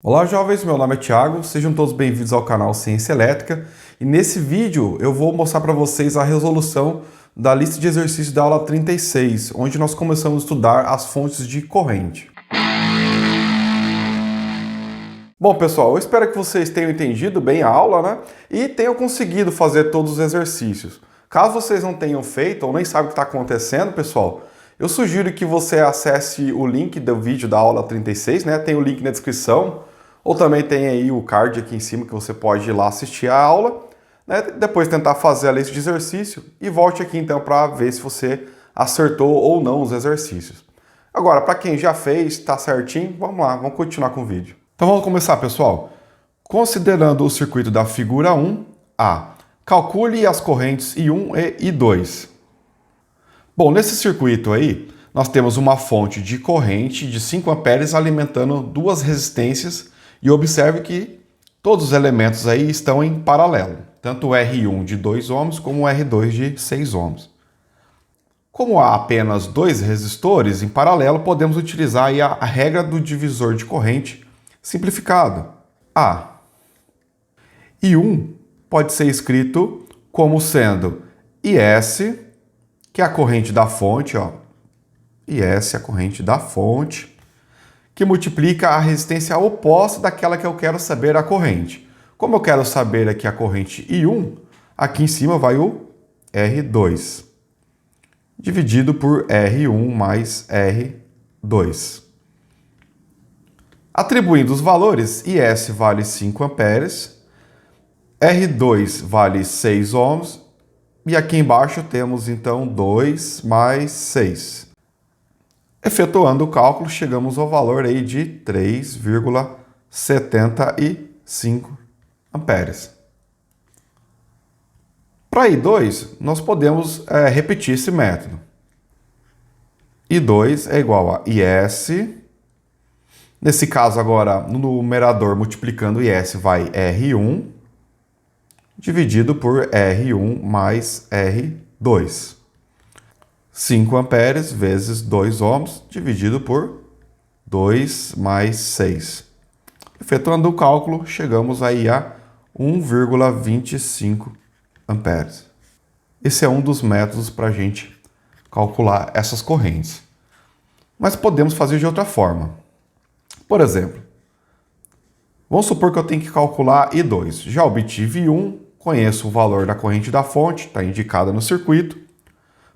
Olá jovens, meu nome é Thiago, sejam todos bem-vindos ao canal Ciência Elétrica e nesse vídeo eu vou mostrar para vocês a resolução da lista de exercícios da aula 36, onde nós começamos a estudar as fontes de corrente. Bom pessoal, eu espero que vocês tenham entendido bem a aula, né? E tenham conseguido fazer todos os exercícios. Caso vocês não tenham feito ou nem sabem o que está acontecendo, pessoal, eu sugiro que você acesse o link do vídeo da aula 36, né? Tem o link na descrição, ou também tem aí o card aqui em cima que você pode ir lá assistir a aula, né? Depois tentar fazer a lista de exercício e volte aqui então para ver se você acertou ou não os exercícios. Agora, para quem já fez, está certinho, vamos lá, vamos continuar com o vídeo. Então vamos começar, pessoal. Considerando o circuito da figura 1, calcule as correntes I1 e I2. Bom, nesse circuito aí, nós temos uma fonte de corrente de 5 amperes alimentando duas resistências e observe que todos os elementos aí estão em paralelo, tanto o R1 de 2 ohms como o R2 de 6 ohms. Como há apenas dois resistores em paralelo, podemos utilizar aí a regra do divisor de corrente simplificado. I1 pode ser escrito como sendo IS, que é a corrente da fonte, IS é a corrente da fonte, que multiplica a resistência oposta daquela que eu quero saber a corrente. Como eu quero saber aqui a corrente I1, aqui em cima vai o R2, dividido por R1 mais R2. Atribuindo os valores, IS vale 5 amperes, R2 vale 6 ohms, e aqui embaixo temos então 2 mais 6. Efetuando o cálculo, chegamos ao valor aí de 3,75 amperes. Para I2, nós podemos repetir esse método. I2 é igual a IS. Nesse caso agora, no numerador, multiplicando IS, vai R1, dividido por R1 mais R2. 5 amperes vezes 2 ohms, dividido por 2 mais 6. Efetuando o cálculo, chegamos aí a 1,25 amperes. Esse é um dos métodos para a gente calcular essas correntes. Mas podemos fazer de outra forma. Por exemplo, vamos supor que eu tenho que calcular I2. Já obtive I1, conheço o valor da corrente da fonte, está indicada no circuito.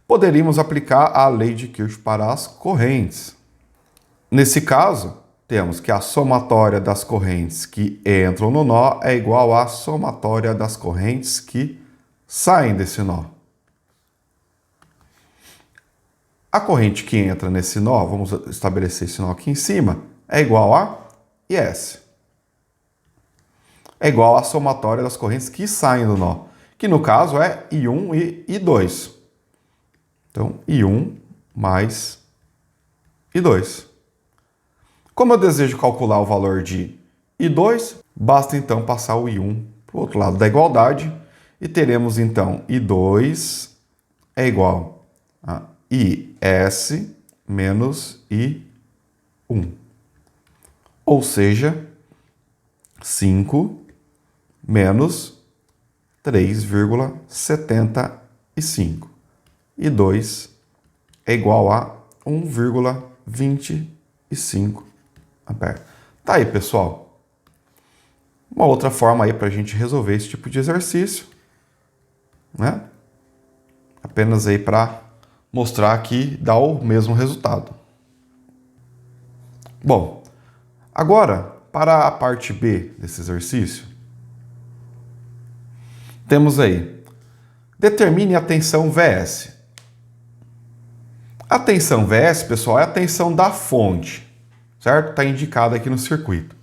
Poderíamos aplicar a lei de Kirchhoff para as correntes. Nesse caso, temos que a somatória das correntes que entram no nó é igual à somatória das correntes que saem desse nó. A corrente que entra nesse nó, vamos estabelecer esse nó aqui em cima, é igual a IS. É igual à somatória das correntes que saem do nó, que no caso é I1 e I2. Então, I1 mais I2. Como eu desejo calcular o valor de I2, basta então passar o I1 para o outro lado da igualdade e teremos então I2 é igual a IS menos I1. Ou seja, 5 menos 3,75. E 2 é igual a 1,25 amperes. Tá aí, pessoal. Uma outra forma aí para a gente resolver esse tipo de exercício, né? Apenas aí para mostrar que dá o mesmo resultado. Bom, agora para a parte B desse exercício, temos aí, determine a tensão Vs. A tensão Vs, pessoal, é a tensão da fonte, certo? Está indicada aqui no circuito.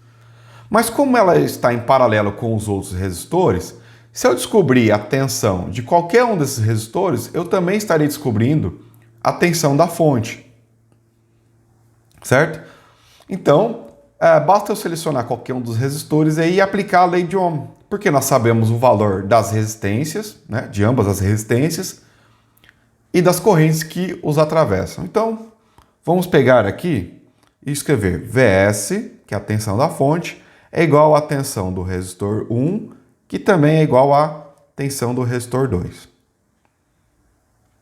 Mas como ela está em paralelo com os outros resistores, se eu descobrir a tensão de qualquer um desses resistores, eu também estarei descobrindo a tensão da fonte, certo? Então, basta eu selecionar qualquer um dos resistores aí e aplicar a lei de Ohm, porque nós sabemos o valor das resistências, né, de ambas as resistências, e das correntes que os atravessam. Então, vamos pegar aqui e escrever Vs, que é a tensão da fonte, é igual à tensão do resistor 1, que também é igual à tensão do resistor 2.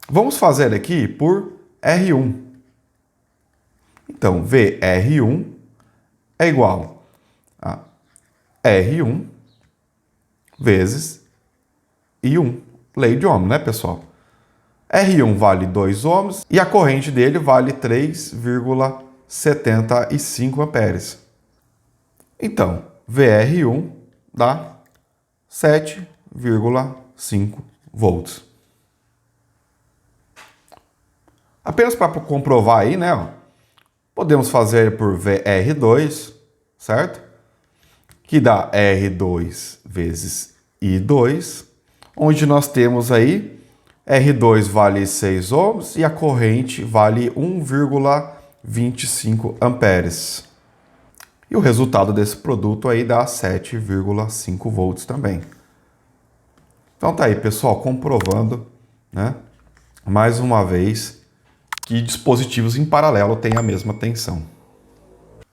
Vamos fazer aqui por R1. Então, VR1 é igual a R1 vezes I1. Lei de Ohm, né, pessoal? R1 vale 2 ohms e a corrente dele vale 3,75 amperes. Então, VR1 dá 7,5 volts. Apenas para comprovar aí, né? Ó, podemos fazer por VR2, certo? Que dá R2 vezes I2, onde nós temos aí R2 vale 6 ohms e a corrente vale 1,25 amperes. E o resultado desse produto aí dá 7,5 volts também. Então tá aí, pessoal, comprovando, né, mais uma vez, que dispositivos em paralelo têm a mesma tensão.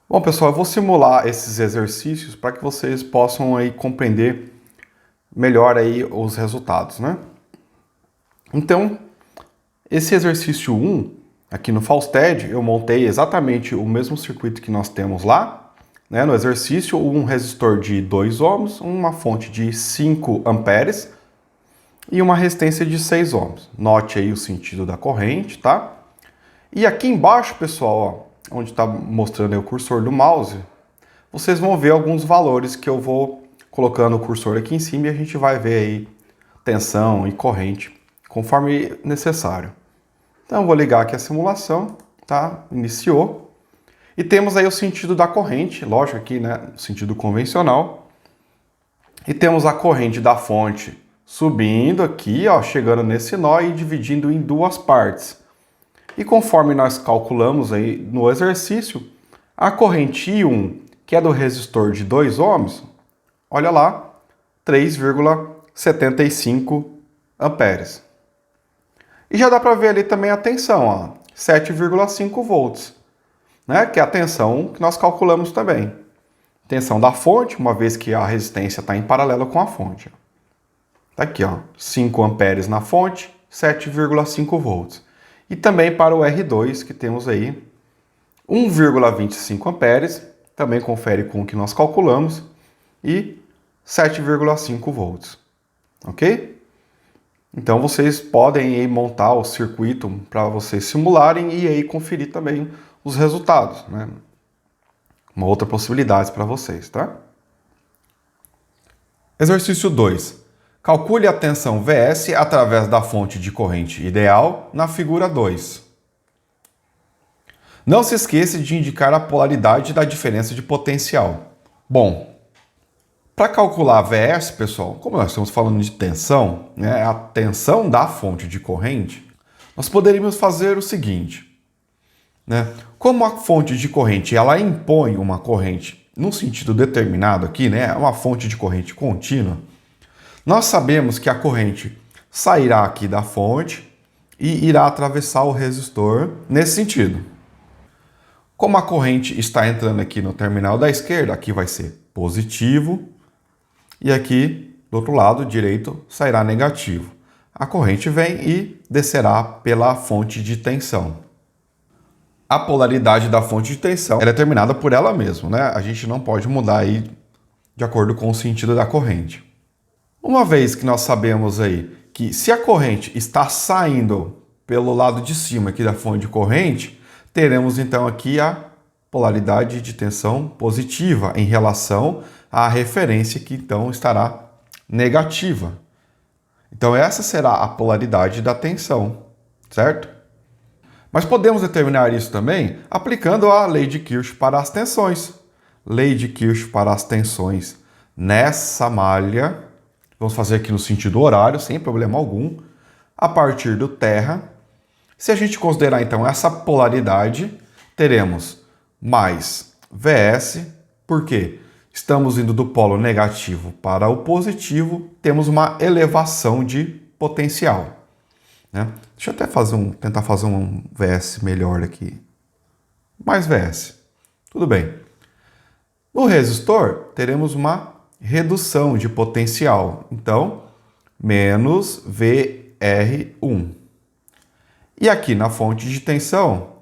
Bom, pessoal, eu vou simular esses exercícios para que vocês possam aí compreender melhor aí os resultados, né? Então, esse exercício 1, aqui no Fausted, eu montei exatamente o mesmo circuito que nós temos lá, né? No exercício, um resistor de 2 ohms, uma fonte de 5 amperes e uma resistência de 6 ohms. Note aí o sentido da corrente, tá? E aqui embaixo, pessoal, ó, onde está mostrando aí o cursor do mouse, vocês vão ver alguns valores que eu vou colocando o cursor aqui em cima e a gente vai ver aí tensão e corrente, conforme necessário. Então eu vou ligar aqui a simulação, tá? Iniciou. E temos aí o sentido da corrente, lógico aqui, né? Sentido convencional. E temos a corrente da fonte subindo aqui, ó, chegando nesse nó e dividindo em duas partes. E conforme nós calculamos aí no exercício, a corrente I1, que é do resistor de 2 ohms, olha lá, 3,75 amperes. E já dá para ver ali também a tensão, ó, 7,5 volts, né? Que é a tensão que nós calculamos também. Tensão da fonte, uma vez que a resistência está em paralelo com a fonte. Tá aqui, ó, 5 amperes na fonte, 7,5 volts. E também para o R2, que temos aí 1,25 amperes, também confere com o que nós calculamos, e 7,5 volts. Ok? Então vocês podem aí montar o circuito para vocês simularem e aí conferir também os resultados, né? Uma outra possibilidade para vocês, tá? Exercício 2. Calcule a tensão Vs através da fonte de corrente ideal na figura 2. Não se esqueça de indicar a polaridade da diferença de potencial. Bom, para calcular a Vs, pessoal, como nós estamos falando de tensão, né, a tensão da fonte de corrente, nós poderíamos fazer o seguinte, né? Como a fonte de corrente ela impõe uma corrente num sentido determinado aqui, né, uma fonte de corrente contínua, nós sabemos que a corrente sairá aqui da fonte e irá atravessar o resistor nesse sentido. Como a corrente está entrando aqui no terminal da esquerda, aqui vai ser positivo e aqui do outro lado direito sairá negativo. A corrente vem e descerá pela fonte de tensão. A polaridade da fonte de tensão é determinada por ela mesma, né? A gente não pode mudar aí de acordo com o sentido da corrente. Uma vez que nós sabemos aí que se a corrente está saindo pelo lado de cima aqui da fonte de corrente, teremos então aqui a polaridade de tensão positiva em relação à referência que então estará negativa. Então essa será a polaridade da tensão, certo? Mas podemos determinar isso também aplicando a lei de Kirchhoff para as tensões. Lei de Kirchhoff para as tensões nessa malha. Vamos fazer aqui no sentido horário, sem problema algum, a partir do terra. Se a gente considerar, então, essa polaridade, teremos mais Vs, porque estamos indo do polo negativo para o positivo, temos uma elevação de potencial, né? Deixa eu até tentar fazer um Vs melhor aqui. Mais Vs. Tudo bem. No resistor, teremos uma redução de potencial. Então, menos VR1. E aqui na fonte de tensão,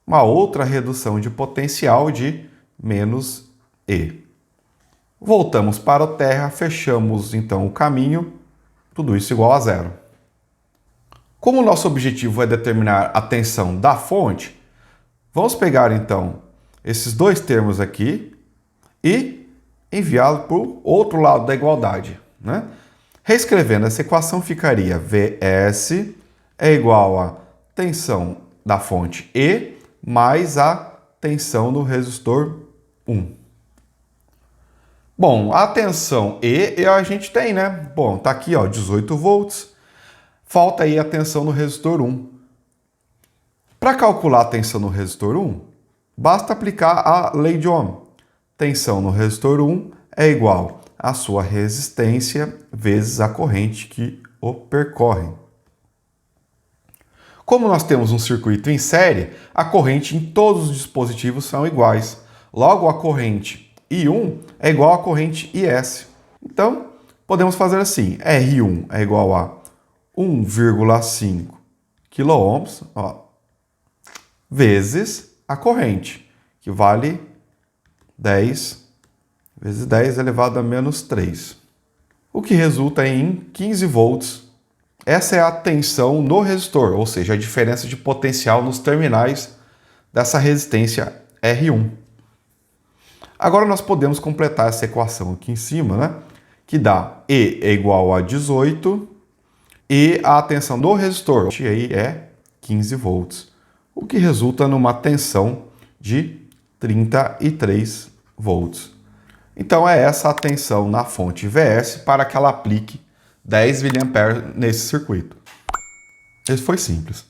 uma outra redução de potencial de menos E. Voltamos para o terra, fechamos então o caminho, tudo isso igual a zero. Como o nosso objetivo é determinar a tensão da fonte, vamos pegar então esses dois termos aqui e enviá-lo para o outro lado da igualdade, né? Reescrevendo essa equação ficaria Vs é igual a tensão da fonte E mais a tensão do resistor 1. Bom, a tensão E a gente tem, né? Bom, tá aqui, ó, 18 volts. Falta aí a tensão no resistor 1. Para calcular a tensão no resistor 1, basta aplicar a lei de Ohm. Tensão no resistor 1 é igual à sua resistência vezes a corrente que o percorre. Como nós temos um circuito em série, a corrente em todos os dispositivos são iguais. Logo, a corrente I1 é igual à corrente IS. Então, podemos fazer assim. R1 é igual a 1,5 kΩ, vezes a corrente, que vale 10 vezes 10 elevado a menos 3. O que resulta em 15 volts. Essa é a tensão no resistor, ou seja, a diferença de potencial nos terminais dessa resistência R1. Agora nós podemos completar essa equação aqui em cima, né? Que dá E é igual a 18 e a tensão do resistor aí é 15 volts, o que resulta numa tensão de 33 volts. Então é essa a tensão na fonte VS para que ela aplique 10 mA nesse circuito. Esse foi simples.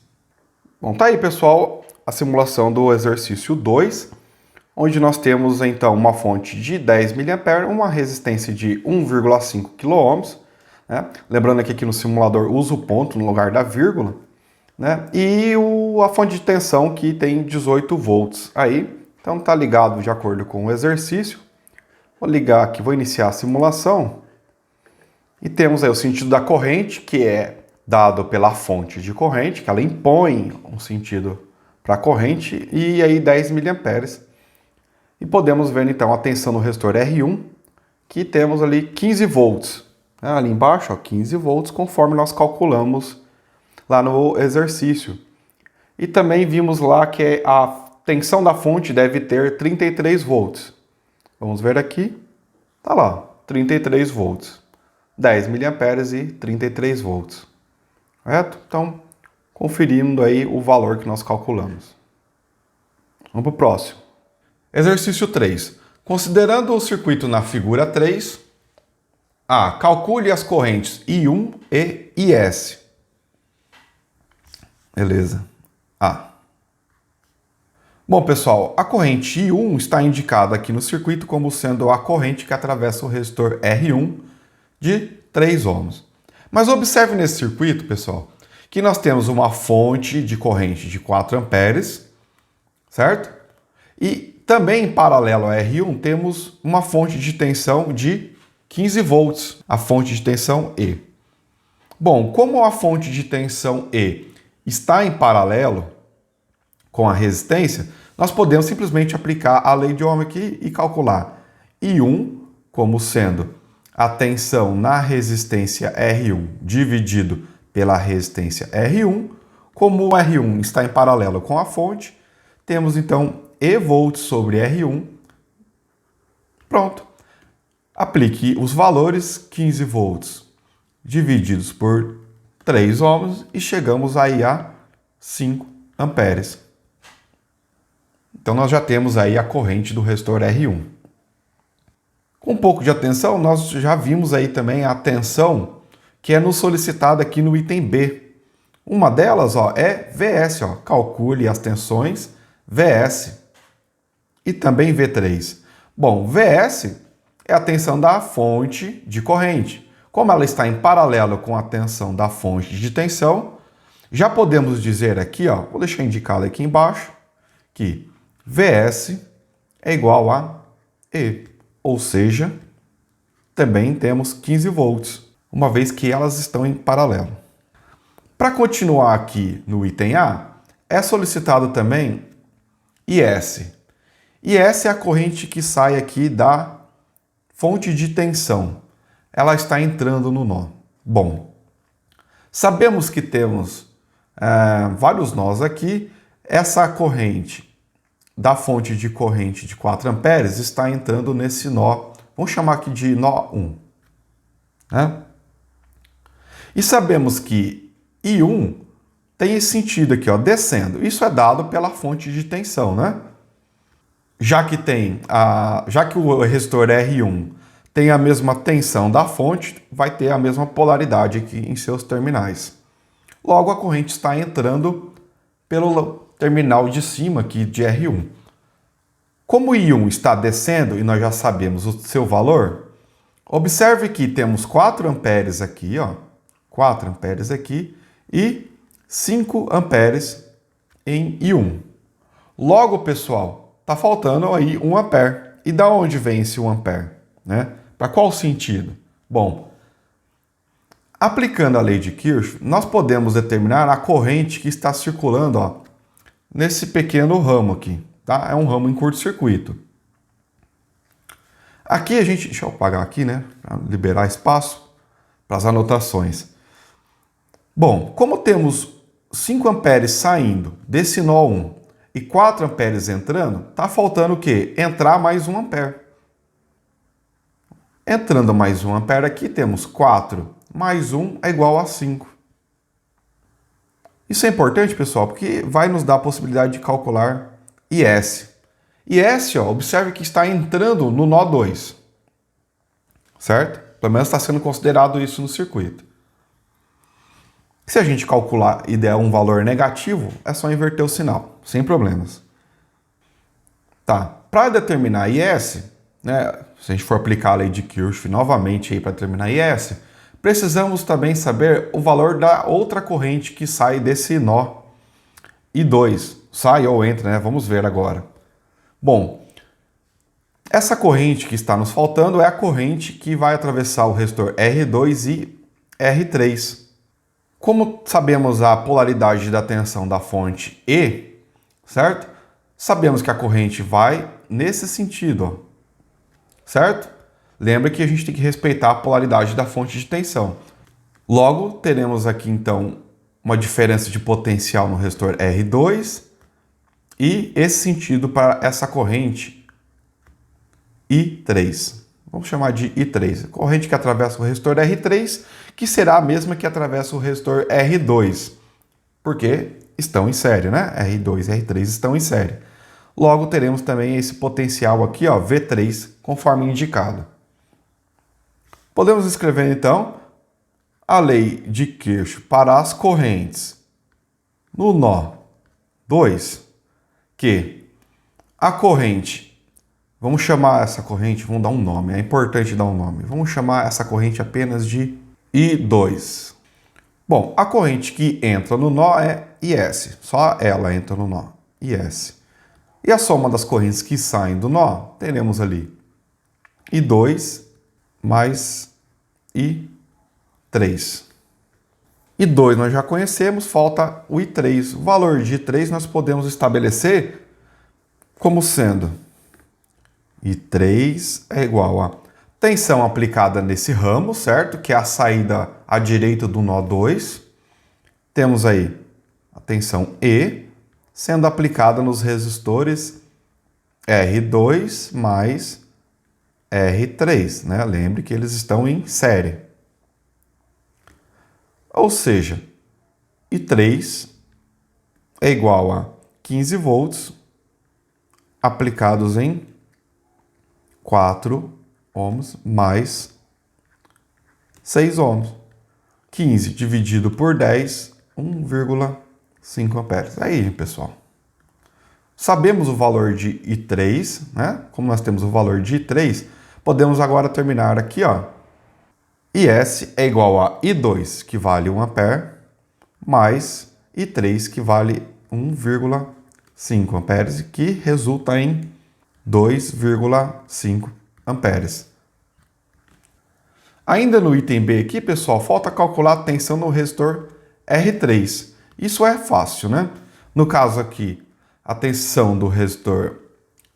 Bom, tá aí, pessoal, a simulação do exercício 2, onde nós temos então uma fonte de 10 mA, uma resistência de 1,5 kΩ, né? Lembrando que aqui no simulador usa o ponto no lugar da vírgula, né? E a fonte de tensão que tem 18 volts aí, então tá ligado de acordo com o exercício. Vou ligar aqui, vou iniciar a simulação. E temos aí o sentido da corrente, que é dado pela fonte de corrente, que ela impõe um sentido para a corrente, e aí 10 mA. E podemos ver então a tensão no resistor R1, que temos ali 15 volts. Ali embaixo, ó, 15 volts, conforme nós calculamos lá no exercício. E também vimos lá que a tensão da fonte deve ter 33 volts. Vamos ver aqui, tá lá, 33 volts. 10 mA e 33 volts. Correto? Então, conferindo aí o valor que nós calculamos. Vamos para o próximo. Exercício 3. Considerando o circuito na figura 3, A. Calcule as correntes I1 e IS. Beleza. A. Bom, pessoal, a corrente I1 está indicada aqui no circuito como sendo a corrente que atravessa o resistor R1 de 3 ohms. Mas observe nesse circuito, pessoal, que nós temos uma fonte de corrente de 4 amperes, certo? E também em paralelo a R1 temos uma fonte de tensão de 15 volts, a fonte de tensão E. Bom, como a fonte de tensão E está em paralelo com a resistência, nós podemos simplesmente aplicar a lei de Ohm aqui e calcular I1 como sendo a tensão na resistência R1 dividido pela resistência R1. Como o R1 está em paralelo com a fonte, temos então E volts sobre R1. Pronto. Aplique os valores, 15 volts divididos por 3 ohms e chegamos aí a 5 amperes. Então nós já temos aí a corrente do resistor R1. Com um pouco de atenção, nós já vimos aí também a tensão que é nos solicitada aqui no item B. Uma delas, ó, é VS, ó. Calcule as tensões VS e também V3. Bom, VS é a tensão da fonte de corrente. Como ela está em paralelo com a tensão da fonte de tensão, já podemos dizer aqui, ó, vou deixar indicado aqui embaixo, que VS é igual a E, ou seja, também temos 15 volts, uma vez que elas estão em paralelo. Para continuar aqui no item A, é solicitado também IS. IS é a corrente que sai aqui da fonte de tensão. Ela está entrando no nó. Bom, sabemos que temos vários nós aqui. Essa corrente da fonte de corrente de 4 amperes está entrando nesse nó. Vamos chamar aqui de nó 1. Né? E sabemos que I1 tem esse sentido aqui, ó, descendo. Isso é dado pela fonte de tensão, né? Já que o resistor R1 tem a mesma tensão da fonte, vai ter a mesma polaridade aqui em seus terminais. Logo, a corrente está entrando pelo terminal de cima aqui de R1. Como o I1 está descendo e nós já sabemos o seu valor, observe que temos 4 amperes aqui, ó, 4 amperes aqui e 5 amperes em I1. Logo, pessoal, está faltando aí 1 ampere. E da onde vem esse 1 ampere? Né? Para qual sentido? Bom, aplicando a lei de Kirchhoff, nós podemos determinar a corrente que está circulando, ó, nesse pequeno ramo aqui. Tá? É um ramo em curto-circuito. Aqui a gente... Deixa eu apagar aqui, né? Para liberar espaço para as anotações. Bom, como temos 5 amperes saindo desse nó 1 e 4 amperes entrando, está faltando o quê? Entrar mais 1 ampere. Entrando mais 1 ampere aqui, temos 4 mais 1 é igual a 5. Isso é importante, pessoal, porque vai nos dar a possibilidade de calcular IS. IS, ó, observe que está entrando no nó 2. Certo? Pelo menos está sendo considerado isso no circuito. Se a gente calcular e der um valor negativo, é só inverter o sinal, sem problemas. Tá, para determinar IS, né, se a gente for aplicar a lei de Kirchhoff novamente para determinar IS, precisamos também saber o valor da outra corrente que sai desse nó I2. Sai ou entra, né? Vamos ver agora. Bom, essa corrente que está nos faltando é a corrente que vai atravessar o resistor R2 e R3. Como sabemos a polaridade da tensão da fonte E, certo? Sabemos que a corrente vai nesse sentido, ó, certo? Lembra que a gente tem que respeitar a polaridade da fonte de tensão. Logo, teremos aqui, então, uma diferença de potencial no resistor R2 e esse sentido para essa corrente I3. Vamos chamar de I3. Corrente que atravessa o resistor R3, que será a mesma que atravessa o resistor R2, porque estão em série, né? R2 e R3 estão em série. Logo, teremos também esse potencial aqui, ó, V3, conforme indicado. Podemos escrever, então, a lei de Kirchhoff para as correntes no nó 2, que a corrente, vamos chamar essa corrente, vamos dar um nome, é importante dar um nome, vamos chamar essa corrente apenas de I2. Bom, a corrente que entra no nó é IS, só ela entra no nó, IS. E a soma das correntes que saem do nó, teremos ali I2 mais I3. I2 nós já conhecemos, falta o I3. O valor de I3 nós podemos estabelecer como sendo I3 é igual a tensão aplicada nesse ramo, certo? Que é a saída à direita do nó 2. Temos aí a tensão E sendo aplicada nos resistores R2 mais R3, né? Lembre que eles estão em série. Ou seja, I3 é igual a 15 volts aplicados em 4 ohms mais 6 ohms. 15 dividido por 10, 1,5 amperes. Aí, pessoal. Sabemos o valor de I3, né? Como nós temos o valor de I3, podemos agora terminar aqui, ó. IS é igual a I2, que vale 1 ampere, mais I3, que vale 1,5 amperes, que resulta em 2,5 amperes. Ainda no item B aqui, pessoal, falta calcular a tensão no resistor R3. Isso é fácil, né? No caso aqui, a tensão do resistor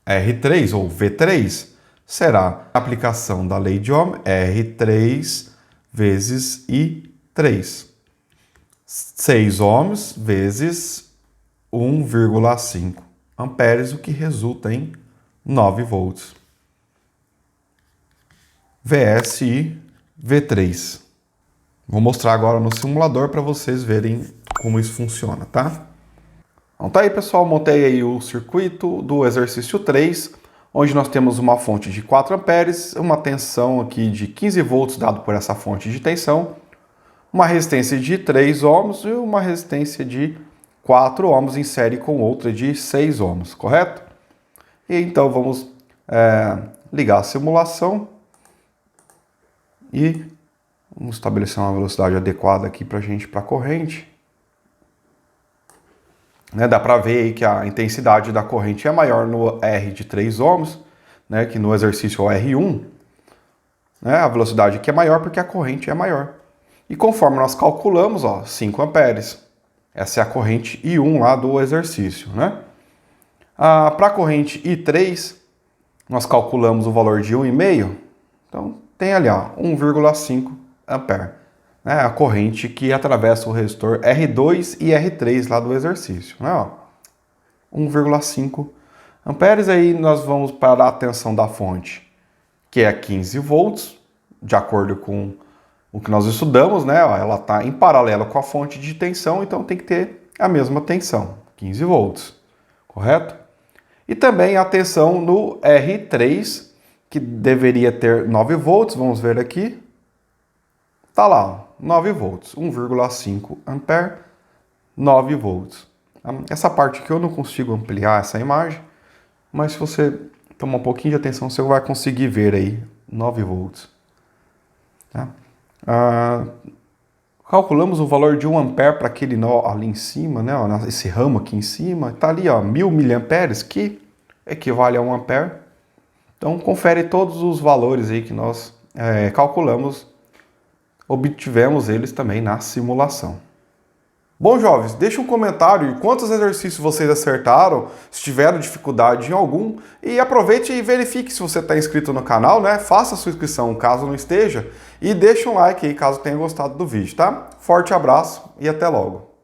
R3 ou V3 será a aplicação da lei de Ohm, R3 vezes I3. 6 ohms vezes 1,5 amperes, o que resulta em 9 volts. VSI V3. Vou mostrar agora no simulador para vocês verem como isso funciona, tá? Então tá aí, pessoal, montei aí o circuito do exercício 3, onde nós temos uma fonte de 4 amperes, uma tensão aqui de 15 volts dado por essa fonte de tensão, uma resistência de 3 ohms e uma resistência de 4 ohms em série com outra de 6 ohms, correto? E então vamos ligar a simulação e vamos estabelecer uma velocidade adequada aqui para a corrente. Dá para ver aí que a intensidade da corrente é maior no R de 3 ohms, que no exercício R1. A velocidade aqui é maior porque a corrente é maior. E conforme nós calculamos, 5 amperes. Essa é a corrente I1 lá do exercício. Para a corrente I3, nós calculamos o valor de 1,5. Então, tem ali 1,5 ampere. A corrente que atravessa o resistor R2 e R3 lá do exercício. 1,5 amperes. Aí nós vamos para a tensão da fonte, que é 15 volts, de acordo com o que nós estudamos, ela está em paralelo com a fonte de tensão, então tem que ter a mesma tensão, 15 volts, correto? E também a tensão no R3, que deveria ter 9 volts, vamos ver aqui. Está lá, 9 volts, 1,5 ampere, 9 volts. Essa parte aqui eu não consigo ampliar essa imagem, mas se você tomar um pouquinho de atenção, você vai conseguir ver aí, 9 volts. Tá? Calculamos o valor de 1 ampere para aquele nó ali em cima, esse ramo aqui em cima, está ali, 1000 miliamperes, que equivale a 1 ampere. Então, confere todos os valores aí que nós calculamos, obtivemos eles também na simulação. Bom, jovens, deixe um comentário de quantos exercícios vocês acertaram, se tiveram dificuldade em algum, e aproveite e verifique se você está inscrito no canal, Faça a sua inscrição caso não esteja, e deixe um like aí caso tenha gostado do vídeo, tá? Forte abraço e até logo!